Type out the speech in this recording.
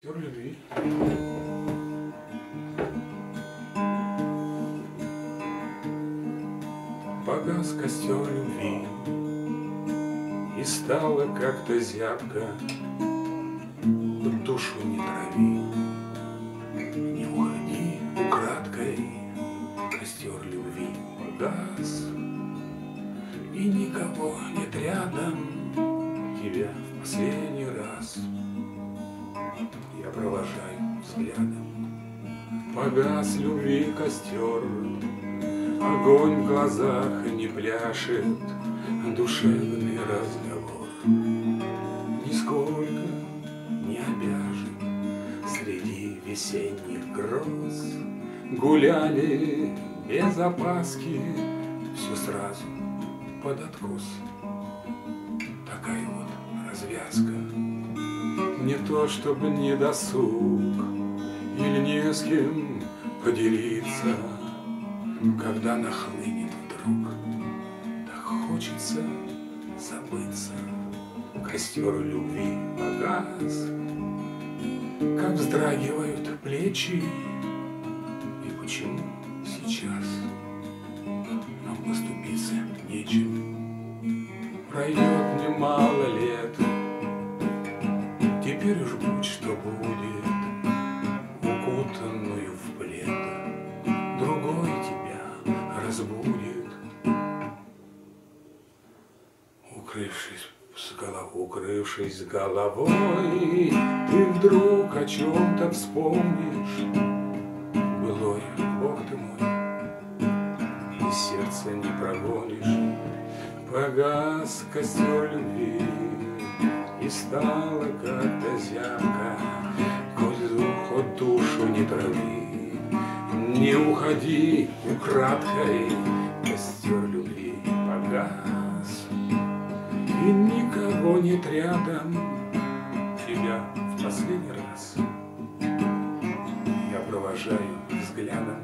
Костер любви. Погас костер любви, и стало как-то зябко. Душу не трави, не уходи украдкой. Костер любви погас, и никого нет рядом. Тебя в последний раз я провожаю взглядом. Погас любви костер, огонь в глазах не пляшет, душевный разговор нисколько не обяжет. Среди весенних гроз гуляли без опаски, все сразу под откос. Такая вот развязка. Не то чтобы не досуг или не с кем поделиться, когда нахлынет вдруг, так хочется забыться. Костер любви погас, как вздрагивают плечи. И почему сейчас нам поступиться нечем? Пройдет немало лет, теперь уж будь что будет, укутанную в плед другой тебя разбудит. Укрывшись головой, ты вдруг о чем-то вспомнишь. Былой, Бог ты мой, из сердца не прогонишь. Погас костер любви, и стало как-то зябко. Хоть душу не трави, не уходи украдкой. Костер любви погас, и никого нет рядом. Тебя в последний раз я провожаю взглядом.